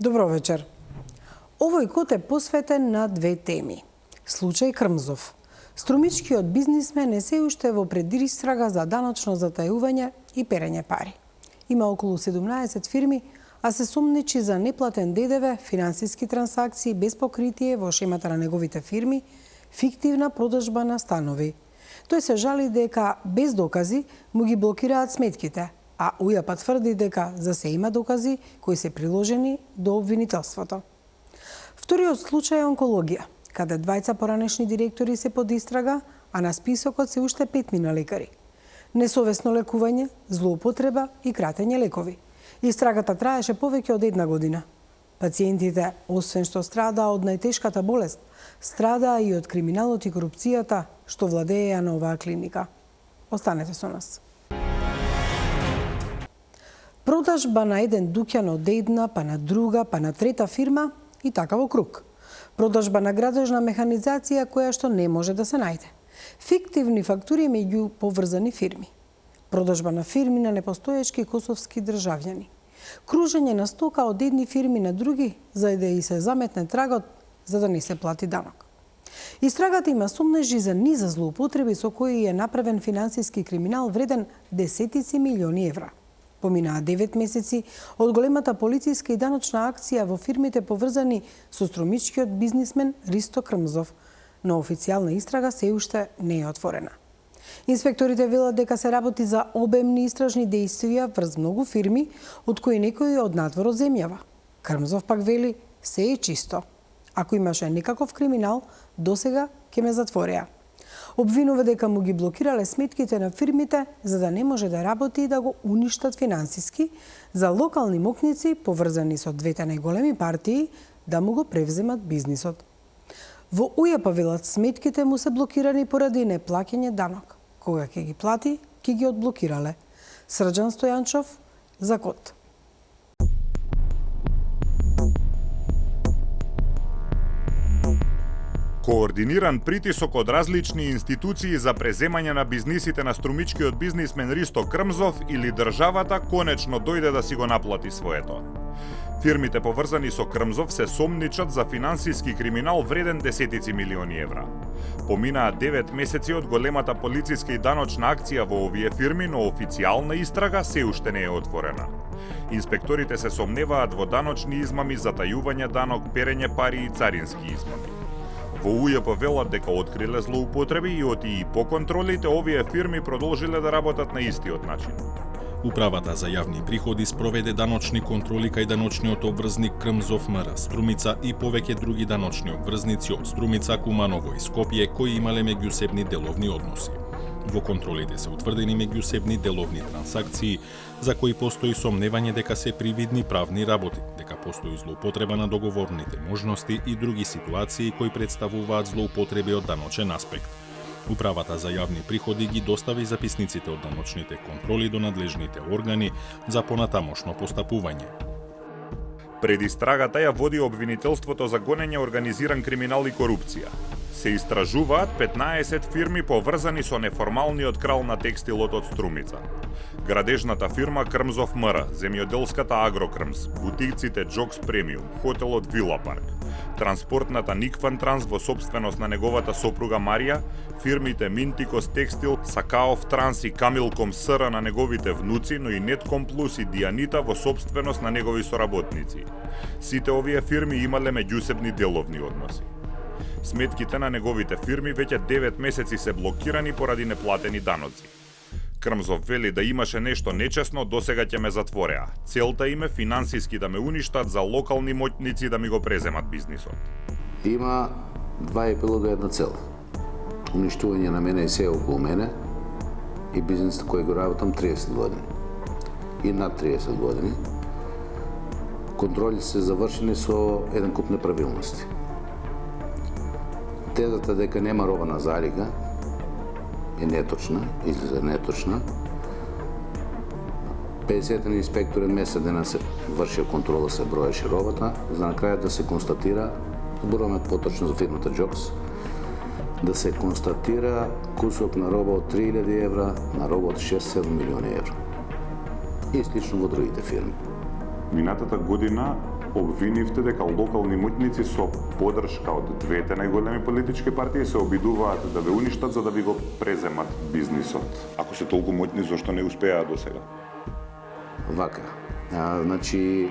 Добро вечер. Овој код е посветен на две теми. Случај Крмзов. Струмичкиот бизнисмен е се уште во предистрага за даночно затајување и перење пари. Има околу 17 фирми, а се сомничи за неплатен ДДВ, финансиски трансакции без покритие во шемата на неговите фирми, фиктивна продажба на станови. Тој се жали дека без докази му ги блокираат сметките, а УЈАП тврди дека за се има докази кои се приложени до обвинителството. Вториот случај е онкологија, каде двајца поранешни директори се под истрага, а на списокот се уште 5 лекари. Несовесно лекување, злоупотреба и кратење лекови. Истрагата траеше повеќе од една година. Пациентите, освен што страдаа од најтешката болест, страдаа и од криминалот и корупцијата што владееја на оваа клиника. Останете со нас. Продажба на еден дуќан од една, па на друга, па на трета фирма и така во круг. Продажба на градежна механизација која што не може да се најде. Фиктивни фактури меѓу поврзани фирми. Продажба на фирми на непостоечки косовски државјани. Кружење на стока од едни фирми на други, за да и се заметне трагот, за да не се плати данок. Истрагата има сомнежи за низа злоупотреби со кои е направен финансиски криминал вреден десетици милиони евра. Поминаа 9 месеци од големата полициска и даночна акција во фирмите поврзани со струмичкиот бизнисмен Ристо Крмзов, но официјална истрага се уште не е отворена. Инспекторите велат дека се работи за обемни истражни действија врз многу фирми, од кои некои од надвор од земјава. Крмзов пак вели се е чисто. Ако имаше некаков криминал, досега ќе ме затворија. Обвинува дека му ги блокирале сметките на фирмите за да не може да работи и да го уништат финансиски, за локални мокници, поврзани со двете најголеми партии, да му го превземат бизнисот. Во УЈАП велат сметките му се блокирани поради неплаќање данок. Кога ќе ги плати, ќе ги одблокирале. Срđан Стојанчов за код. Координиран притисок од различни институции за преземање на бизнисите на струмичкиот бизнисмен Ристо Крмзов или државата конечно дојде да си го наплати своето. Фирмите поврзани со Крмзов се сомничат за финансиски криминал вреден десетици милиони евра. Поминаа 9 месеци од големата полициска и даночна акција во овие фирми, но официјална истрага се уште не е отворена. Инспекторите се сомневаат во даночни измами, затајување данок, перење пари и царински измами. Во УЈП велат дека откриле злоупотреби и од и по контролите овие фирми продолжиле да работат на истиот начин. Управата за јавни приходи спроведе даночни контроли кај даночниот обврзник Крмзов МР Струмица и повеќе други даночни обврзници од Струмица, Куманово и Скопје кои имале меѓусебни деловни односи. Во контролите се утврдени меѓусебни деловни трансакции за кои постои сомневање дека се привидни правни работи, дека постои злоупотреба на договорните можности и други ситуации кои представуваат злоупотреби од даночен аспект. Управата за јавни приходи ги достави записниците од даночните контроли до надлежните органи за понатамошно постапување. Пред истрагата ја води обвинителството за гонење организиран криминал и корупција. Се истражуваат 15 фирми поврзани со неформалниот крал на текстилот од Струмица. Градежната фирма Крмзов МР, земјоделската Агрокрмз, бутиците Джокс Премиум, хотелот Вила Парк, транспортната Никфан Транс во собственост на неговата сопруга Марија, фирмите Минтикос Текстил, Сакаов Транс и Камилком СР на неговите внуци, но и Нетком Плюс и Дианита во собственост на негови соработници. Сите овие фирми имале меѓусебни деловни односи. Сметките на неговите фирми веќе 9 месеци се блокирани поради неплатени даноци. Крмзов вели да имаше нешто нечесно, досега ќе ме затвореа. Целта им е финансиски да ме уништат, за локални моќници да ми го преземат бизнисот. Има два епилога, една цел. Уништување на мене и се околу мене и бизнисот кој го работам 30 години. И над 30 години. Контроли се завршени со еден куп неправилности. Тезата дека нема роба на залига е неточна, излиза неточна. 50 инспекторен месец дена се вршија контрола, се броеше робата, за на крајот да се констатира, зборуваме поточно за фирмата Джокс, да се констатира кусок на роба од 3000 евра на роба од 6-7 милиони евра. И слично во другите фирми. Минатата година обвинивте дека локални моќници со поддршка од двете најголеми политички партии се обидуваат да ве уништат за да ви го преземат бизнисот. Ако се толку моќни, зошто не успеаат до сега? Вака. Значи,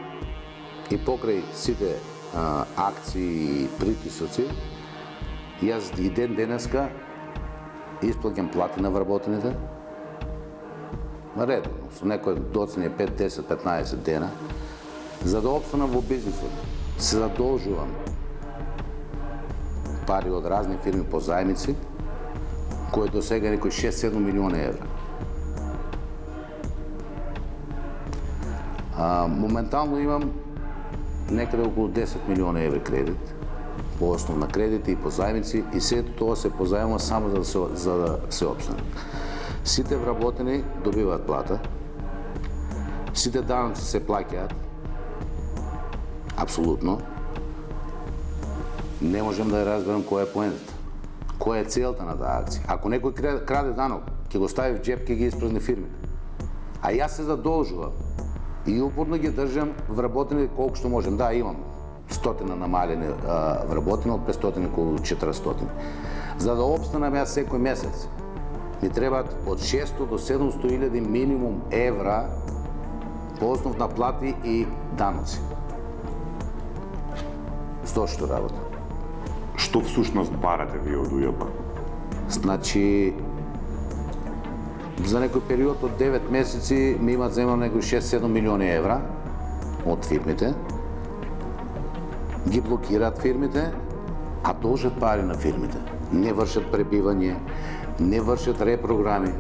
и покрај сите акции и притисоци, јас и ден денеска исплаќам плати на вработените, редовно, со некој доцне 5, 10, 15 дена, за да опстанам во бизнисот. Се задолжувам пари од разни фирми по заемици, кои до сега некои 6-7 милиони евра. Моментално имам некаде околу 10 милиони евра кредит, по основна кредит и по заемици, и сето тоа се позаемува само за да се опстане. Сите вработени добиваат плата, сите данъци се плаќаат, апсолутно. Не можем да ја разберам која е поентата, која е целта на таа акција. Ако некој краде данок, ќе го стави в джеп, ќе ги испразни фирмите. А јас се задолжувам и упорно ги држам вработени колку што можем. Да, имам стотина намалени вработени, од 500 околу 400. За да опстанам јас секој месец, ми требаат од 600 до 700.000 минимум евра по основ на плати и даноци. Што работа. Што всушност барате ви од УЈП? Значи, за некој период од 9 месеци ми имат земано некои 6-7 милиони евра од фирмите. Ги блокираат фирмите, а должат пари на фирмите. Не вршат пребивање, не вршат репрограми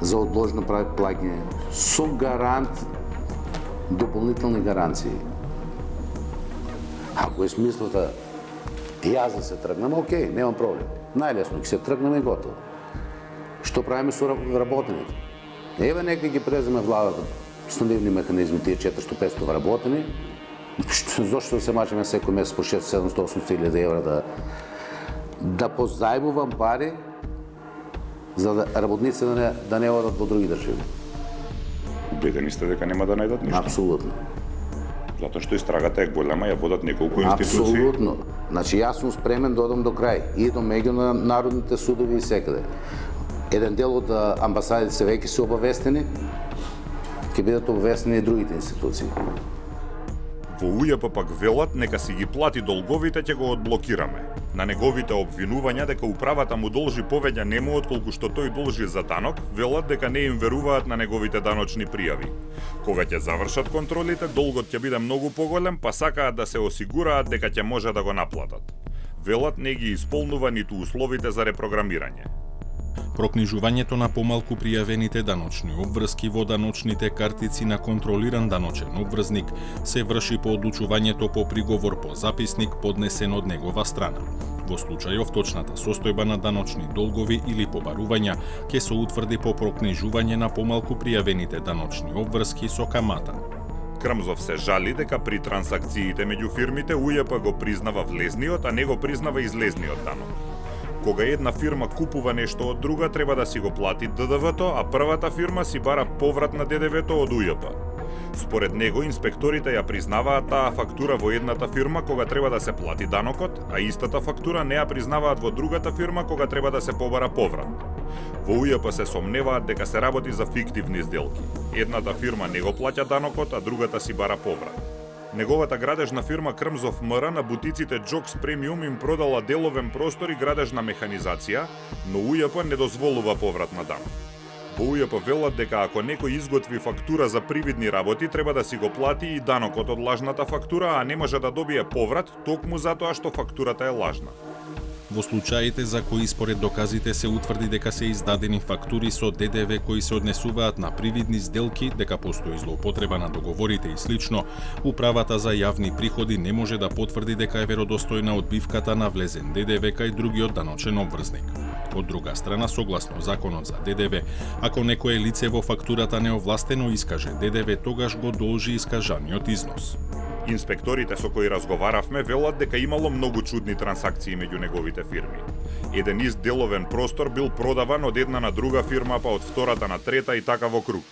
за одложно плаќање со гарант, дополнителни гаранции. Ако е смислата јас да се тргнам, окей, немам проблем. Најлесно ќе се тргнам и готово. Што правиме со вработените? Еве нека ги преземе владата со нивни механизми тие 400-500 вработени. Зошто да се мачиме секој месец по 600-700-800.000 евра да позајмувам пари за да работниците да не одат во други држави? Убедени сте дека нема да најдат ништо? Апсолутно. Затоа што истрагата е голема, ја водат неколку институции. Апсолутно. Значи јас сум спремен да одам до крај и до меѓународните судови и секаде. Еден дел од амбасадите се веќе се обавестени, ќе бидат обавестени и другите институции. Во УЈП пак велат нека си ги плати долговите, ќе го одблокираме. На неговите обвинувања дека управата му должи повеќе нему отколку што тој должи за данок, велат дека не им веруваат на неговите даночни пријави. Кога ќе завршат контролите, долгот ќе биде многу поголем, па сакаат да се осигураат дека ќе може да го наплатат. Велат не ги исполнува ниту условите за репрограмирање. Прокнижувањето на помалку пријавените даночни обврски во даночните картици на контролиран даночен обврзник се врши по одлучувањето по приговор по записник поднесен од негова страна. Во случајов точната состојба на даночни долгови или побарувања ќе се утврди по прокнижување на помалку пријавените даночни обврски со камата. Крмзов се жали дека при трансакциите меѓу фирмите УЈП го признава влезниот, а не го признава излезниот данок. Кога една фирма купува нешто од друга, треба да си го плати ДДВ-то, а првата фирма си бара поврат на ДДВ-то од УЈП. Според него, инспекторите ја признаваат таа фактура во едната фирма кога треба да се плати данокот, а истата фактура не ја признаваат во другата фирма кога треба да се побара поврат. Во УЈП се сомневаат дека се работи за фиктивни сделки. Едната фирма не го плаќа данокот, а другата си бара поврат. Неговата градежна фирма Крмзов МР на бутиците Джокс Премиум им продала деловен простор и градежна механизација, но УЈП не дозволува поврат на данок. Во УЈП велат дека ако некој изготви фактура за привидни работи, треба да си го плати и данокот од лажната фактура, а не може да добие поврат токму затоа што фактурата е лажна. Во случаите за кои според доказите се утврди дека се издадени фактури со ДДВ кои се однесуваат на привидни сделки, дека постои злоупотреба на договорите и слично, Управата за јавни приходи не може да потврди дека е веродостојна одбивката на влезен ДДВ кај другиот даночен обврзник. Од друга страна, согласно законот за ДДВ, ако некое лице во фактурата неовластено искаже ДДВ, тогаш го должи искажаниот износ. Инспекторите со кои разговаравме велат дека имало многу чудни трансакции меѓу неговите фирми. Еден деловен простор бил продаван од една на друга фирма, па од втората на трета и така во круг.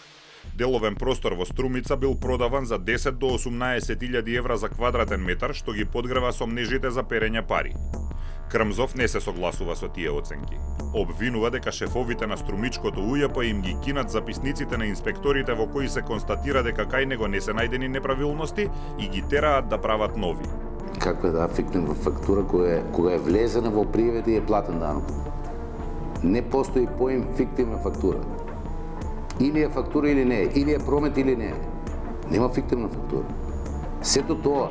Деловен простор во Струмица бил продаван за 10 до 18.000 евра за квадратен метар, што ги подгрева сомнежите за перење пари. Крмзов не се согласува со тие оценки. Обвинува дека шефовите на Струмичкото УЈП им ги кинат записниците на инспекторите во кои се констатира дека кај него не се најдени неправилности и ги тераат да прават нови. Каква е да фиктивна фактура кога е влезена во привед и е платен данок? Не постои поим фиктивна фактура. Или е фактура или не е, или е промет или не е. Нема фиктивна фактура. Сето тоа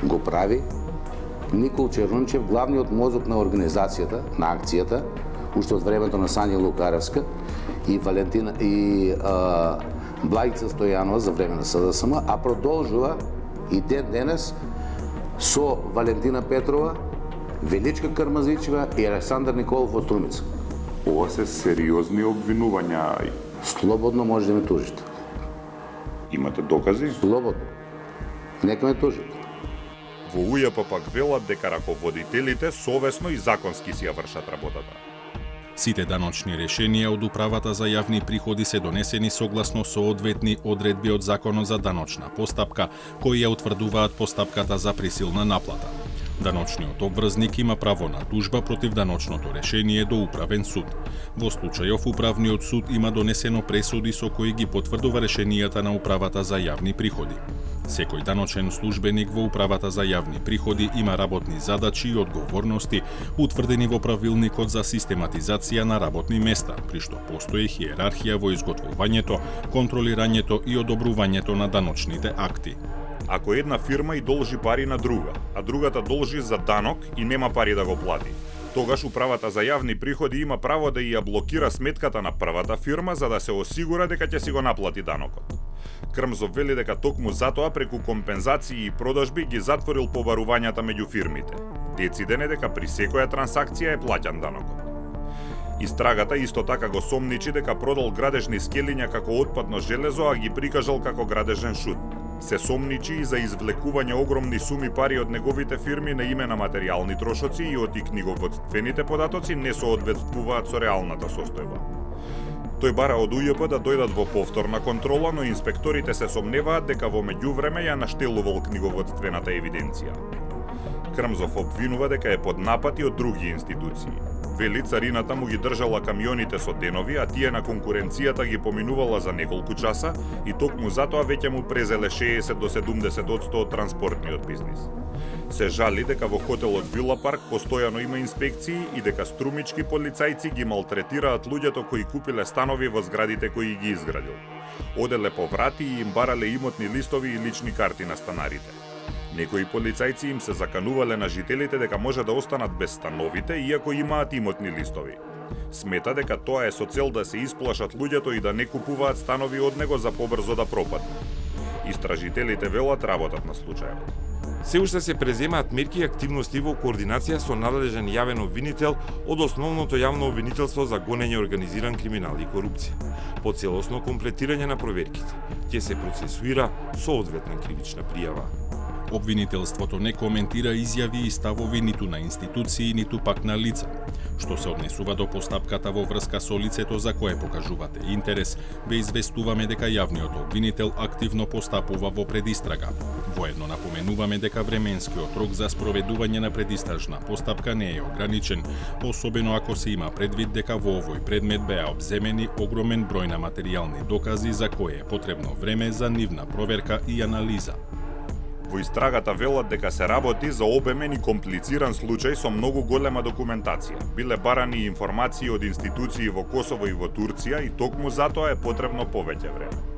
го прави Никол Чернунчев, главниот мозок на организацијата, на акцијата, уште од времето на Сања Лукаревска и Блајца Стојанова за време на СДСМ, а продолжува и денес со Валентина Петрова, Величка Кармазичева и Александар Николов од Струмица. Ова се сериозни обвинувања. Слободно може да ме тужите. Имате докази? Слободно. Нека ме тужите. Во УЈП пак велат дека раководителите совесно и законски си ја вршат работата. Сите даночни решенија од Управата за јавни приходи се донесени согласно соодветни одредби од Законот за даночна постапка, кои ја утврдуваат постапката за присилна наплата. Даночниот обврзник има право на тужба против даночното решение до Управен суд. Во случајов Управниот суд има донесено пресуди со кои ги потврдува решенијата на Управата за јавни приходи. Секој даночен службеник во Управата за јавни приходи има работни задачи и одговорности утврдени во правилникот за систематизација на работни места, при што постои хиерархија во изготвувањето, контролирањето и одобрувањето на даночните акти. Ако една фирма и должи пари на друга, а другата должи за данок и нема пари да го плати, тогаш Управата за јавни приходи има право да ја блокира сметката на првата фирма за да се осигура дека ќе си го наплати данокот. Крмзов вели дека токму затоа преку компензации и продажби ги затворил побарувањата меѓу фирмите. Дециден е дека при секоја трансакција е плаќан данокот. Истрагата исто така го сомничи дека продал градежни скелиња како отпадно железо, а ги прикажал како градежен шут. Се сомничи и за извлекување огромни суми пари од неговите фирми на име на материјални трошоци и од и книговодствените податоци не соодветствуваат со реалната состојба. Тој бара од УЈП да дојдат во повторна контрола, но инспекторите се сомневаат дека во меѓувреме ја наштелувал книговодствената евиденција. Крмзов обвинува дека е под напад и од други институции. Вели царината му ги држала камионите со денови, а тие на конкуренцијата ги поминувала за неколку часа и токму затоа веќе му презеле 60 до 70% од транспортниот бизнис. Се жали дека во хотелот Вила Парк постојано има инспекции и дека струмички полицајци ги малтретираат луѓето кои купиле станови во зградите кои ги изградил. Оделе по врати и им барале имотни листови и лични карти на станарите. Некои полицајци им се заканувале на жителите дека може да останат без становите, иако имаат имотни листови. Смета дека тоа е со цел да се исплашат луѓето и да не купуваат станови од него за побрзо да пропадне. Истражителите велат работат на случајот. Се уште се преземаат мерки и активности во координација со надлежен јавен обвинител од основното јавно обвинителство за гонење организиран криминал и корупција. По целосно комплетирање на проверките ќе се процесуира соодветна кривична пријава. Обвинителството не коментира изјави и ставови ниту на институции, ниту пак на лица. Што се однесува до постапката во врска со лицето за кое покажувате интерес, ве известуваме дека јавниот обвинител активно постапува во предистрага. Воедно напоменуваме дека временскиот рок за спроведување на предистражна постапка не е ограничен, особено ако се има предвид дека во овој предмет беа обземени огромен број на материјални докази за кое е потребно време за нивна проверка и анализа. Во истрагата велат дека се работи за обемен и комплициран случај со многу голема документација. Биле барани информации од институции во Косово и во Турција и токму затоа е потребно повеќе време.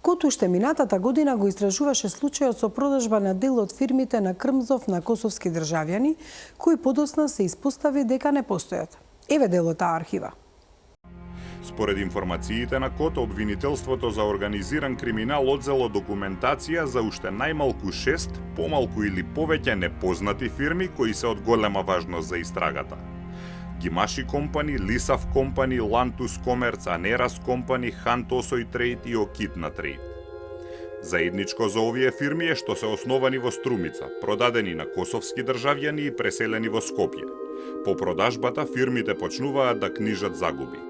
Кот уште минатата година го истражуваше случајот со продажба на дел од фирмите на Крмзов на косовски државјани, кои подосна се испостави дека не постојат. Еве дел од таа архива. Според информациите на Кот, обвинителството за организиран криминал одзело документација за уште најмалку 6, помалку или повеќе непознати фирми кои се од голема важност за истрагата. Гимаши компани, Лисав компани, Лантус Комерц, Анерас компани, Хант Осој Трейд и Окитна Трейд. Заедничко за овие фирми е што се основани во Струмица, продадени на косовски државјани и преселени во Скопје. По продажбата фирмите почнуваат да книжат загуби.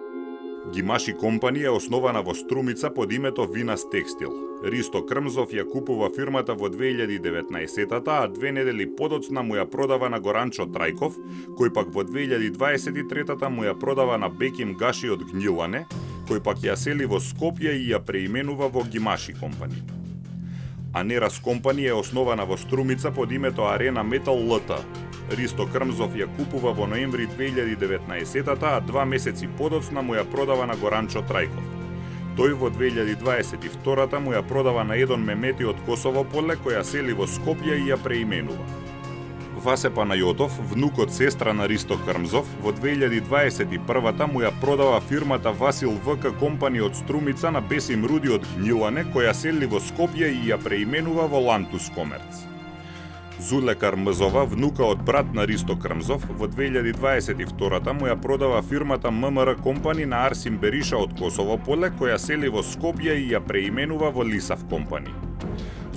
Гимаши компани е основана во Струмица под името Винас Текстил. Ристо Крмзов ја купува фирмата во 2019-та, а 2 недели подоцна му ја продава на Горанчо Трајков, кој пак во 2023-та му ја продава на Беким Гаши од Гнилане, кој пак ја сели во Скопје и ја преименува во Гимаши компани. Анерас компани е основана во Струмица под името Арена Метал ЛТ. Ристо Крмзов ја купува во ноември 2019-та, а 2 месеци подоцна му ја продава на Горанчо Трајков. Тој во 2022-та му ја продава на Едон Мемети од Косово поле, која сели во Скопје и ја преименува. Васе Панајотов, внук од сестра на Ристо Крмзов, во 2021-та му ја продава фирмата Васил ВК компани од Струмица на Бесим Руди од Гнилане, која сели во Скопје и ја преименува во Лантус Комерц. Зуле Кармзова, внука од брат на Ристо Крмзов, во 2022-та му ја продава фирмата ММР компани на Арсим Бериша од Косово поле, која сели во Скопје и ја преименува во Лисав компани.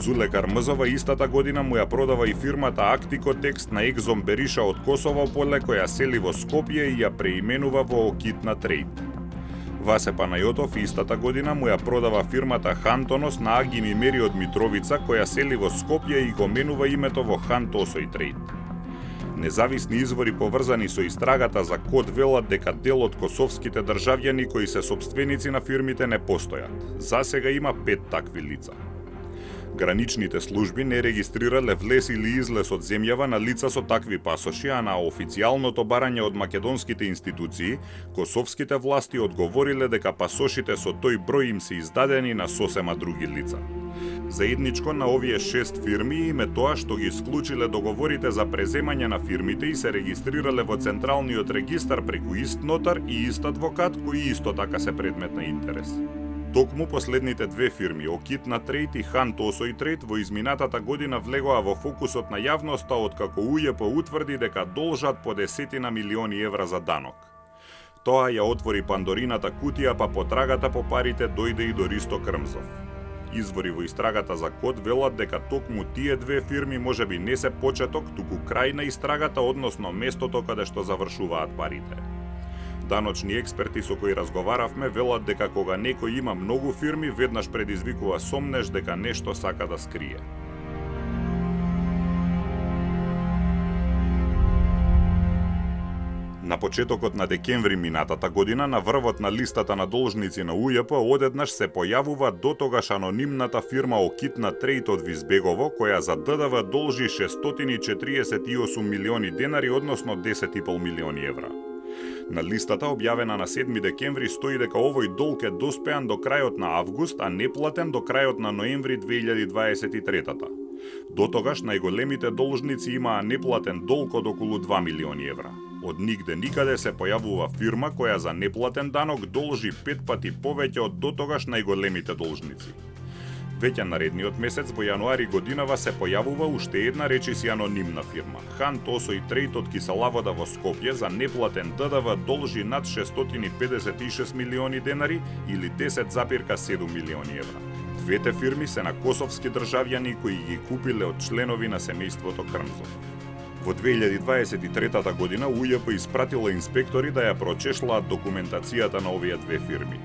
Зуле Кармзова истата година му ја продава и фирмата Актико Текст на Екзом Бериша од Косово поле, која сели во Скопје и ја преименува во Окитна Трейд. Васе Панајотов истата година му ја продава фирмата Хантонос на Аги Мимери од Митровица, која сели во Скопје и го менува името во Хантосој Трейд. Независни извори поврзани со истрагата за Код велат дека дел од косовските државјани кои се сопственици на фирмите не постојат. Засега има 5 такви лица. Граничните служби не регистрирале влез или излез од земјава на лица со такви пасоши, а на официјалното барање од македонските институции, косовските власти одговориле дека пасошите со тој број им се издадени на сосема други лица. Заедничко на овие 6 фирми им е тоа што ги исклучиле договорите за преземање на фирмите и се регистрирале во Централниот регистар преку ист нотар и ист адвокат кои исто така се предмет на интерес. Токму последните 2 фирми, Окитна Трейд и Хантосој Трейд, во изминатата година влегоа во фокусот на јавноста откако УЈП утврди дека должат по 10 милиони евра за данок. Тоа ја отвори Пандорината кутија, па потрагата по парите дојде и до Ристо Крмзов. Извори во истрагата за Код велат дека токму тие 2 фирми можеби не се почеток, туку крај на истрагата, односно местото каде што завршуваат парите. Даночни експерти со кои разговаравме велат дека кога некој има многу фирми, веднаш предизвикува сомнеш дека нешто сака да скрие. На почетокот на декември минатата година, на врвот на листата на должници на УЈП, одеднаш се појавува дотогаш анонимната фирма Окитна Трейд од Визбегово, која за ДДВ должи 648 милиони денари, односно 10,5 милиони евра. На листата, објавена на 7 декември, стои дека овој долг е доспеан до крајот на август, а неплатен до крајот на ноември 2023-та. Дотогаш најголемите должници имаа неплатен долг од околу 2 милиони евра. Од нигде никаде се појавува фирма која за неплатен данок должи 5 пати повеќе од дотогаш најголемите должници. Веќе наредниот месец, во јануари годинава, се појавува уште една речиси анонимна фирма. Хантосој Трейд од Киселавода во Скопје за неплатен ДДВ должи над 656 милиони денари или 10,7 милиони евра. Двете фирми се на косовски државјани кои ги купиле од членови на семејството Крмзов. Во 2023 година УЈП испратила инспектори да ја прочешлаат документацијата на овие 2 фирми.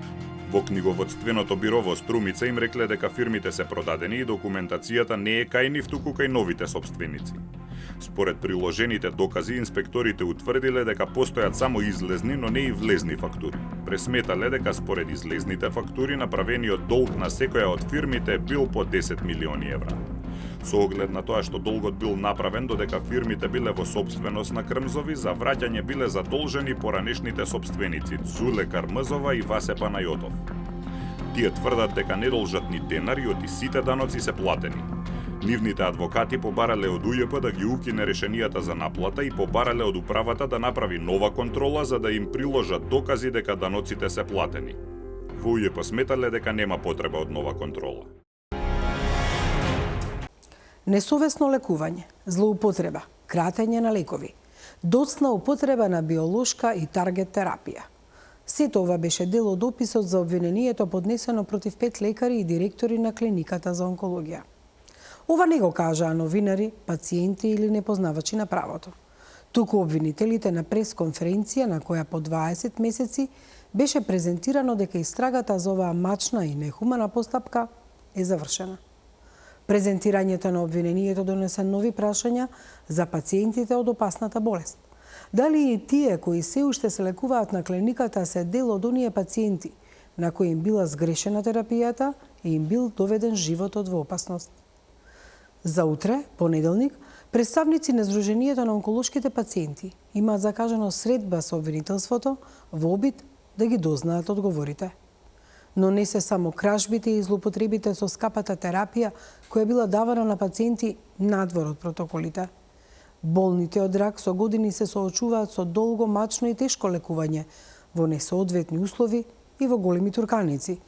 Во книговодственото биро во Струмица им рекле дека фирмите се продадени и документацијата не е кај нив, туку кај новите сопственици. Според приложените докази, инспекторите утврдиле дека постојат само излезни, но не и влезни фактури. Пресметале дека според излезните фактури направениот долг на секоја од фирмите бил по 10 милиони евра. Со оглед на тоа што долгот бил направен додека фирмите биле во сопственост на Крмзови, за враќање биле задолжени поранешните сопственици Зуле Кармзова и Васе Панајотов. Тие тврдат дека не должат ни денар и оти сите даноци се платени. Нивните адвокати побарале од УЈП да ги укине решенијата за наплата и побарале од управата да направи нова контрола за да им приложат докази дека даноците се платени. Во УЈП сметале дека нема потреба од нова контрола. Несовесно лекување, злоупотреба, кратење на лекови, доцна употреба на биолошка и таргет терапија. Сето ова беше дел од описот за обвинението поднесено против 5 лекари и директори на клиниката за онкологија. Ова не го кажаа новинари, пациенти или непознавачи на правото. Туку обвинителите на пресконференција на која по 20 месеци беше презентирано дека истрагата за оваа мачна и нехумана постапка е завршена. Презентирањето на обвинението донесе нови прашања за пациентите од опасната болест. Дали и тие кои се уште се лекуваат на клиниката се дел од оние пациенти на кои им била сгрешена терапијата и им бил доведен животот во опасност. За утре, понеделник, представници на Сдруженијето на онколошките пациенти имаат закажано средба со обвинителството во обид да ги дознаат одговорите. Но не се само кражбите и злоупотребите со скапата терапија која била давана на пациенти надвор од протоколите. Болните од рак со години се соочуваат со долго, мачно и тешко лекување во несоодветни услови и во големи турканици,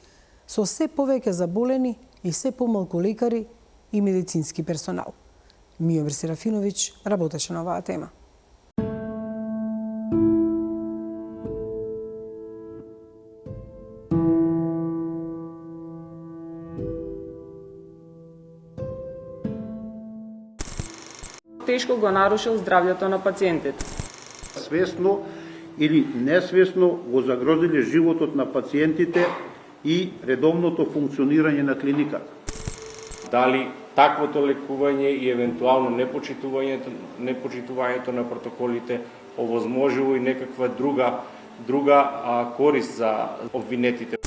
со се повеќе заболени и се помалку лекари и медицински персонал. Миомир Серафиновиќ работеше на оваа тема. Тешко го нарушил здравјето на пациентите. Свесно или несвесно го загрозиле животот на пациентите и редовното функционирање на клиниката. Дали таквото лекување и евентуално непочитувањето на протоколите овозможува и некаква друга корист за обвинетите.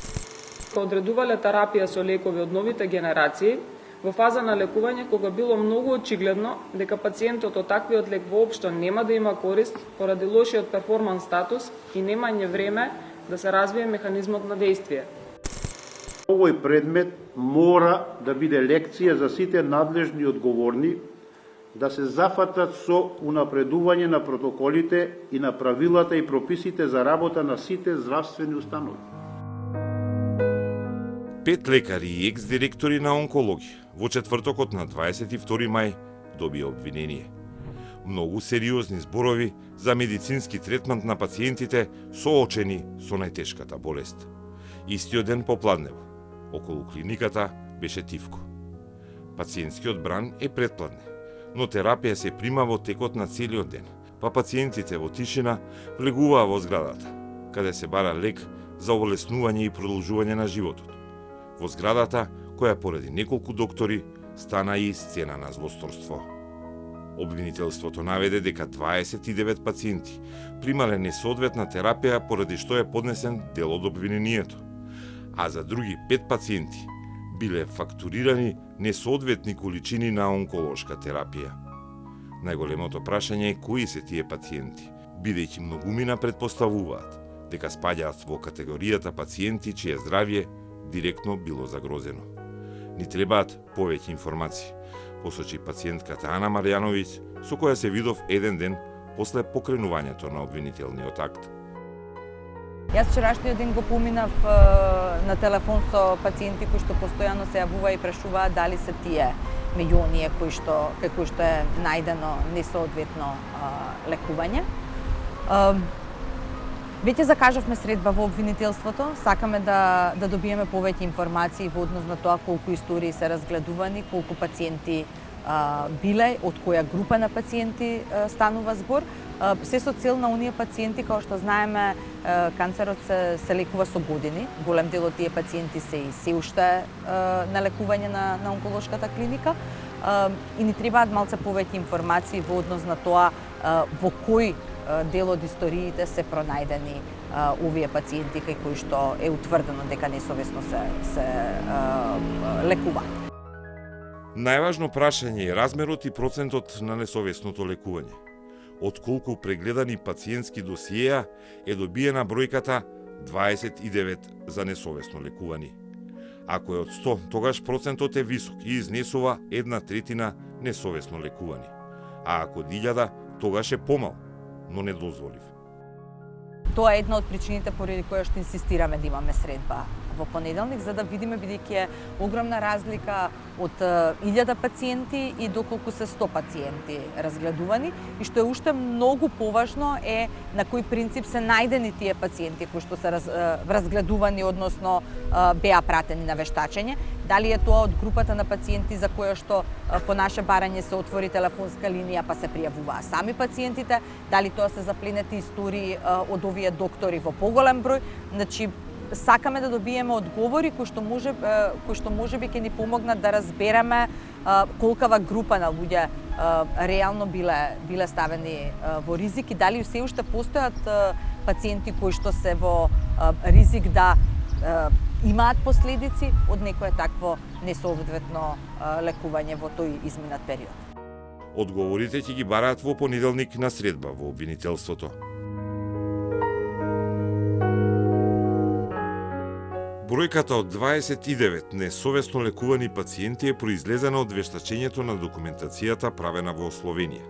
Одредувале терапија со лекови од новите генерации во фаза на лекување кога било многу очигледно дека пациентот од таквиот лек воопшто нема да има корист поради лошиот перформанс статус и немање време да се развие механизмот на дејствие. Овој предмет мора да биде лекција за сите надлежни и одговорни да се зафатат со унапредување на протоколите и на правилата и прописите за работа на сите здравствени установи. 5 лекари и екс-директори на онкологија во четвртокот на 22 мај добија обвинение. Многу сериозни зборови за медицински третман на пациентите соочени со најтешката болест. Истиот ден попладнево, околу клиниката беше тивко. Пациентскиот бран е претпладне, но терапија се прима во текот на целиот ден, па пациентите во тишина влегуваа во зградата, каде се бара лек за олеснување и продолжување на животот. Во зградата, која поради неколку доктори стана и сцена на злосторство. Обвинителството наведе дека 29 пациенти примале несоодветна терапија поради што е поднесен дел од обвинението, а за други 5 пациенти биле фактурирани несоодветни количини на онколошка терапија. Најголемото прашање е кои се тие пациенти, бидејќи многумина претпоставуваат дека спаѓаат во категоријата пациенти чие здравје директно било загрозено. Ни требаат повеќе информации, посочи пациентката Ана Марјановиќ, со која се видов еден ден после покренувањето на обвинителниот акт. Јас вчерашниот ден го поминав на телефон со пациенти кои што постојано се јавува и прашуваат дали се тие меѓу оние кои што е најдено несоодветно лекување. Веќе закажавме средба во обвинителството, сакаме да добиеме повеќе информации во однос на тоа колку истории се разгледувани, колку пациенти биле, од која група на пациенти станува збор. Се со цел на оние пациенти, како што знаеме, канцерот се лекува со години. Голем дел од тие пациенти се уште на лекување на онколошката клиника и ни требаат малце повеќе информации во однос на тоа во кој дел од историите се пронајдени овие пациенти кај кои што е утврдено дека несовесно се лекуваат. Најважно прашање е размерот и процентот на несовесното лекување. Од колку прегледани пациентски досиеа е добиена бројката 29 за несовесно лекувани. Ако е од 100, тогаш процентот е висок и изнесува 1/3 несовесно лекувани. А ако 1000, тогаш е помал, но недозволив. Тоа е една од причините поради која што инсистираме да имаме средба во понеделник за да видиме, бидејќи е огромна разлика од 1000 пациенти и доколку се 100 пациенти разгледувани, и што е уште многу поважно е на кој принцип се најдени тие пациенти кои што се разгледувани, односно беа пратени на вештачење. Дали е тоа од групата на пациенти за која што по наше барање се отвори телефонска линија па се пријавуваа сами пациентите, дали тоа се запленети истории од овие доктори во поголем број. Значи, сакаме да добиеме одговори кои што можеби ќе ни помогнат да разбереме колкава група на луѓе реално биле ставени во ризик и дали се уште постојат пациенти кои што се во ризик да имаат последици од некое такво несоодветно лекување во тој изминат период. Одговорите ќе ги бараат во понеделник на средба во обвинителството. Бројката од 29 несовесно лекувани пациенти е произлезена од вештачењето на документацијата правена во Словенија.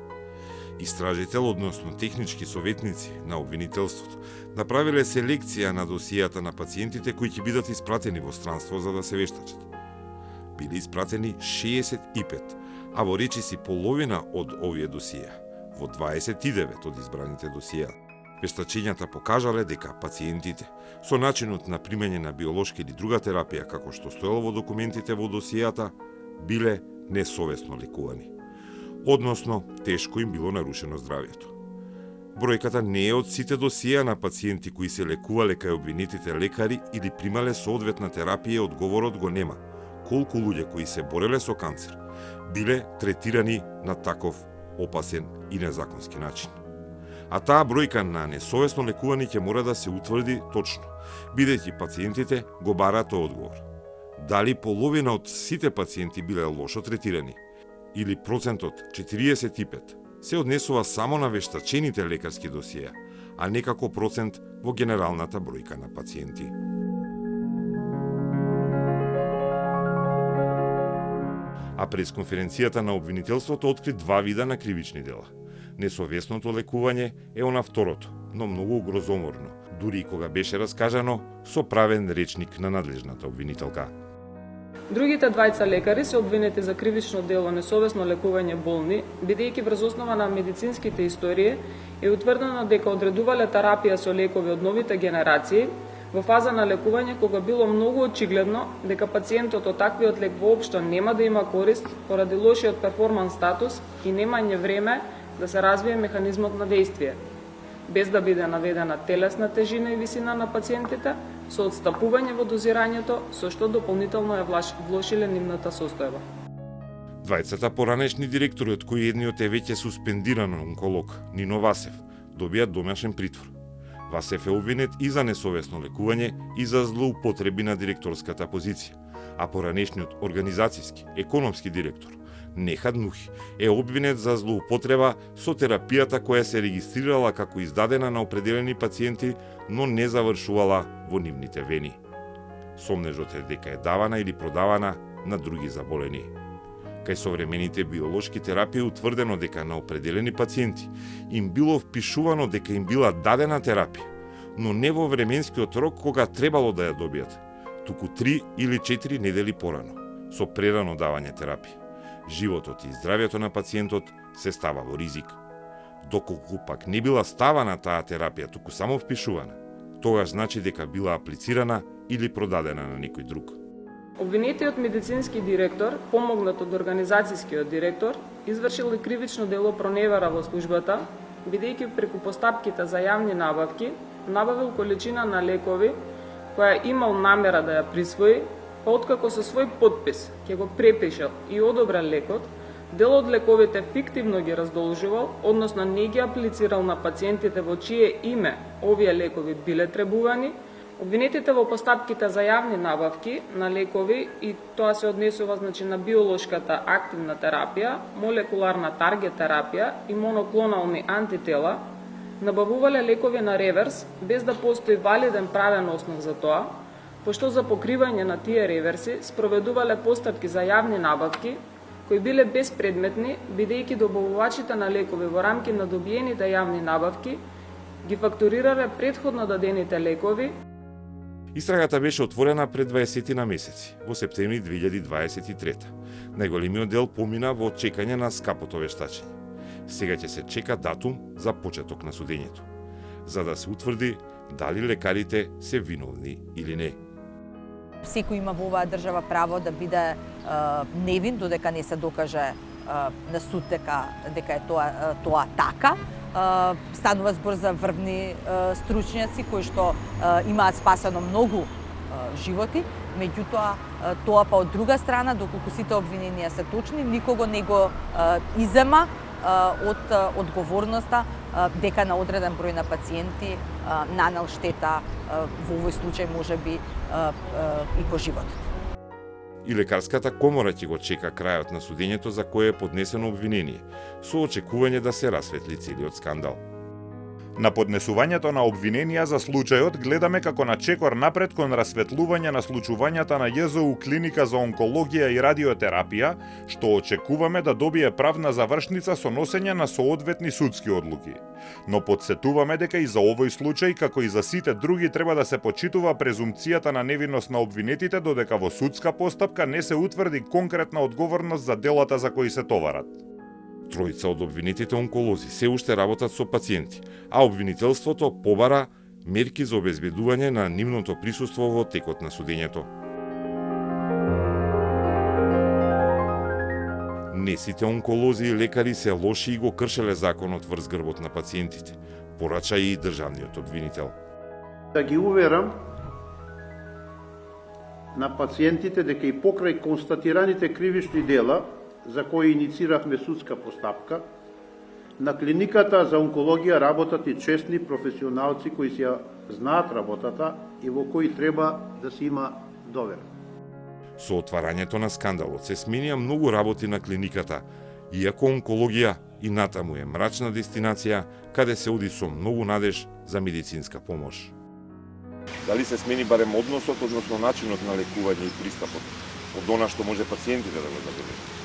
Истражител, односно технички советници на обвинителството, направиле селекција на досијата на пациентите кои ќе бидат испратени во странство за да се вештачат. Биле испратени 65, а во речиси половина од овие досија, во 29 од избраните досија. Вештачењата покажале дека пациентите со начинот на примање на биолошка или друга терапија, како што стоело во документите во досијата, биле несовесно лекувани. Односно, тешко им било нарушено здравјето. Бројката не е од сите досија на пациенти кои се лекувале кај обвинетите лекари или примале соодветна терапија, одговорот го нема. Колку луѓе кои се бореле со канцер биле третирани на таков опасен и незаконски начин. А таа бројка на несовесно лекувани ќе мора да се утврди точно, бидејќи пациентите го бараат одговор. Дали половина од сите пациенти биле лошо третирани или процентот 45 се однесува само на вештачените лекарски досија, а не како процент во генералната бројка на пациенти. А пресконференцијата на обвинителството откри два вида на кривични дела. Несовесното лекување е она второто, но многу грозоморно, дури и кога беше раскажано со правен речник на надлежната обвинителка. Другите двајца лекари се обвинети за кривично дело несовесно лекување болни, бидејќи врз основа на медицинските истории е утврдено дека одредувале терапија со лекови од новите генерации во фаза на лекување кога било многу очигледно дека пациентот од таквиот лек воопшто нема да има корист поради лошиот перформанс статус и немање време да се развие механизмот на дејствие, без да биде наведена телесна тежина и висина на пациентите, со отстапување во дозирањето, со што дополнително е влошиле нивната состојба. Двајцата поранешни директори, од кои едниот е веќе суспендиран онколог, Нино Васев, добија домашен притвор. Васев е обвинет и за несовесно лекување и за злоупотреби на директорската позиција, а поранешниот организацијски, економски директор, Нехад Нухи, е обвинет за злоупотреба со терапијата која се регистрирала како издадена на определени пациенти, но не завршувала во нивните вени. Сомнежот е дека е давана или продавана на други заболени. Кај современите биолошки терапии утврдено дека на определени пациенти им било впишувано дека им била дадена терапија, но не во временскиот рок кога требало да ја добијат, туку 3 или 4 недели порано, со прерано давање терапија. Животот и здравјето на пациентот се става во ризик. Доколку пак не била ставана таа терапија, туку само впишувана, тогаш значи дека била аплицирана или продадена на некој друг. Обвинетиот медицински директор, помогнат од организацијскиот директор, извршил и кривично дело проневера во службата, бидејќи преку постапките за јавни набавки набавил количина на лекови која имал намера да ја присвои, па откако со свој подпис ќе го препишал и одобрил лекот, дел од лековите фиктивно ги раздолжувал, односно не ги аплицирал на пациентите во чие име овие лекови биле требувани. Обвинетите во постапките за јавни набавки на лекови, и тоа се однесува на биолошката активна терапија, молекуларна таргет терапија и моноклонални антитела, набавувале лекови на реверс без да постои валиден правен основ за тоа, пошто за покривање на тие реверси спроведувале постапки за јавни набавки кои биле безпредметни, бидејќи добавувачите на лекови во рамки на добиените јавни набавки ги фактурирале претходно дадените лекови. Истрагата беше отворена пред 20 на месеци, во септември 2023. Најголемиот дел помина во чекање на скапото вештачење. Сега ќе се чека датум за почеток на судењето, за да се утврди дали лекарите се виновни или не. Секој има во оваа држава право да биде невин додека не се докаже на суд дека е тоа така. Станува збор за врвни стручњаци кои што имаат спасено многу животи, меѓутоа тоа па од друга страна, доколку сите обвиненија се точни, никого не го изема од одговорноста дека на одреден број на пациенти нанел штета, во овој случај можеби и по животот. И лекарската комора ќе го чека крајот на судењето за кое е поднесено обвинение, со очекување да се расветли целиот скандал. На поднесувањето на обвиненија за случајот гледаме како на чекор напред кон расветлување на случувањата на ЈЗУ клиника за онкологија и радиотерапија, што очекуваме да добие правна завршница со носење на соодветни судски одлуки. Но подсетуваме дека и за овој случај, како и за сите други, треба да се почитува презумпцијата на невинност на обвинетите додека во судска постапка не се утврди конкретна одговорност за делата за кои се товарат. Тројца од обвинетите онколози се уште работат со пациенти, а обвинителството побара мерки за обезбедување на нивното присуство во текот на судењето. Не сите онколози и лекари се лоши и го кршеле законот врз грбот на пациентите, порача и државниот обвинител. Да ги уверам на пациентите дека и покрај констатираните кривични дела за кои иницииравме судска постапка, на клиниката за онкологија работат и честни професионалци кои си ја знаат работата и во кои треба да се има довера. Со отварањето на скандалот се сменија многу работи на клиниката, иако онкологија и натаму е мрачна дестинација каде се оди со многу надеж за медицинска помош. Дали се смени барем односот, односно начинот на лекување и пристапот од она што може пациентите да го забележат?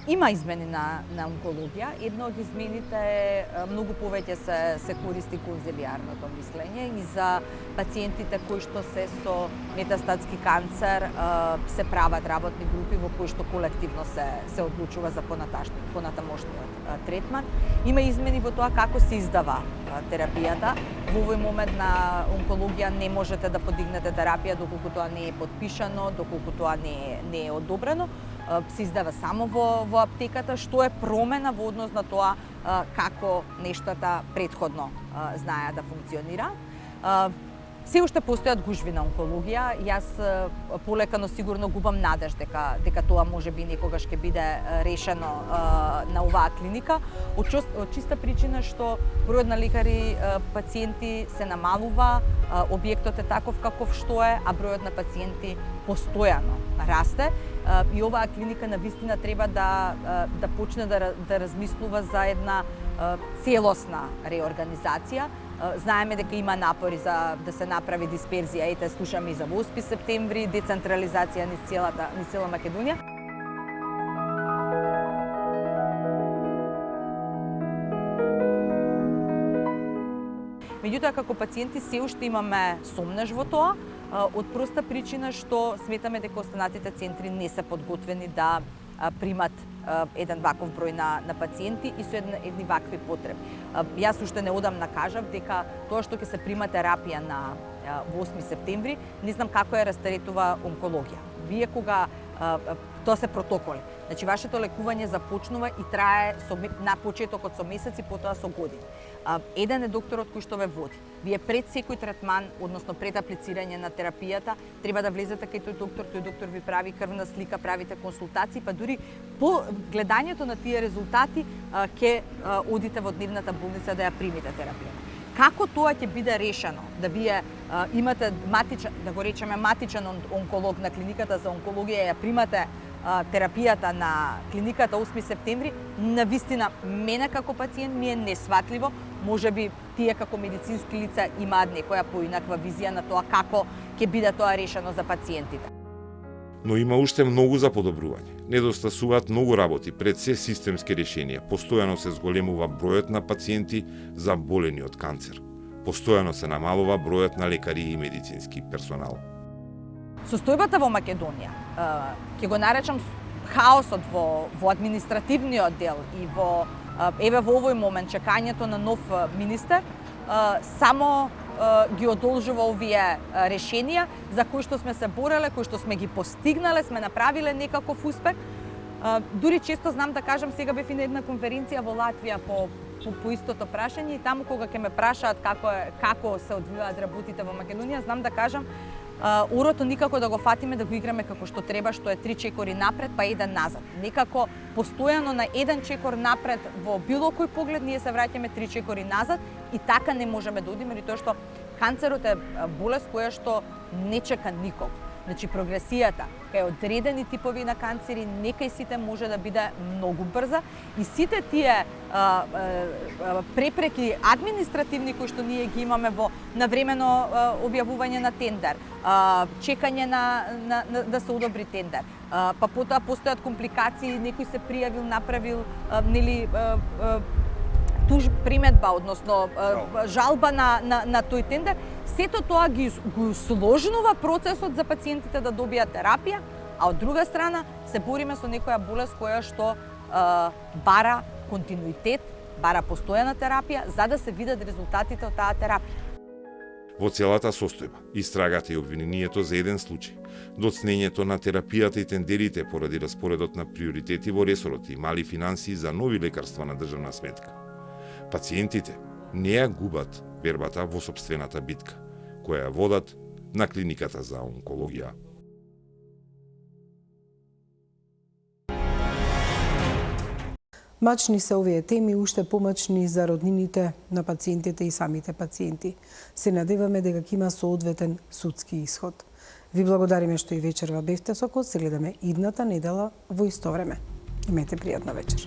Има измени на онкологија. Една од измените е многу повеќе се користи конзилиарното мислење и за пациентите кои што се со метастатски канцер се прават работни групи во кои што колективно се одлучува за понатамошниот третман. Има измени во тоа како се издава терапијата. Во овој момент на онкологија не можете да подигнете терапија доколку тоа не е подпишано, доколку тоа не е одобрено. Се издава само во аптеката, што е промена во однос на тоа како нештата претходно знаеа да функционира. Се уште постојат гужви на онкологија. Јас полека, но сигурно губам надеж дека тоа можеби некогаш ќе биде решено на оваа клиника, од чиста причина што бројот на лекари пациенти се намалува, објектот е таков каков што е, а бројот на пациенти постојано расте. И оваа клиника навистина треба да почне да размислува за една целосна реорганизација. Знаеме дека има напори за да се направи дисперзија, ете слушаме и за 8 септември, децентрализација низ цела Македонија. Меѓутоа, како пациенти се уште имаме сомнеж во тоа, од проста причина што сметаме дека останатите центри не се подготвени да примат еден ваков број на пациенти и со едни вакви потреби. Јас уште не одам накажав дека тоа што ќе се прима терапија во 8 септември, не знам како ја растаретува онкологија. Вие кога тоа се протоколи. Значи вашето лекување започнува и трае на почетокот со месеци, потоа со години. Еден е докторот кој што ве води. Вие пред секој третман, односно пред аплицирање на терапијата, треба да влезете кај тој доктор ви прави крвна слика, правите консултации, па дури по гледањето на тие резултати ќе одите во дневната болница да ја примите терапијата. Како тоа ќе биде решено? Да вие имате матичен, да го речеме матичен онколог на клиниката за онкологија, ја примате терапијата на клиниката 8 септември, навистина мене како пациент ми е несватливо. Можеби тие како медицински лица имаат некоја поинаква визија на тоа како ќе биде тоа решено за пациентите. Но има уште многу за подобрување. Недостасуваат многу работи пред се системски решенија. Постојано се зголемува бројот на пациенти заболени од канцер. Постојано се намалува бројот на лекари и медицински персонал. Состојбата во Македонија, ќе го наречам хаосот во административниот дел и во овој момент чекањето на нов министер, само ги одолжува овие решенија за кои што сме се бореле, кои што сме ги постигнале, сме направиле некаков успех. Дури често знам да кажам, сега бев и на една конференција во Латвија по истото прашање и таму кога ќе ме прашаат како се одвиваат работите во Македонија, знам да кажам урото никако да го фатиме да го играме како што треба, што е 3 чекори напред па 1 назад. Некако постојано на 1 чекор напред во било кој поглед ние се враќаме 3 чекори назад и така не можеме да одиме, тоа што канцерот е болест која што не чека никого. Значи прогресијата кај одредени типови на канцери некај сите може да биде многу брза и сите тие препреки административни кои што ние ги имаме во навремено објавување на тендер, чекање да се одобри тендер, па потоа постојат компликации, некој се пријавил, направил нели приметба, односно жалба на тој тендер, сето тоа го сложнува процесот за пациентите да добијат терапија, а од друга страна се бориме со некоја болест која што бара континуитет, бара постојана терапија, за да се видат резултатите од таа терапија. Во целата состојба, истрагата и обвинението за еден случај, доцнењето на терапијата и тендерите поради распоредот на приоритети во ресорот и мали финансии за нови лекарства на државна сметка. Пациентите не ја губат вербата во сопствената битка, која ја водат на клиниката за онкологија. Мачни се овие теми, уште помачни за роднините на пациентите и самите пациенти. Се надеваме дека ќе има соодветен судски исход. Ви благодариме што и вечерва бевте со код, се гледаме идната недела во исто време. Имете пријатна вечер.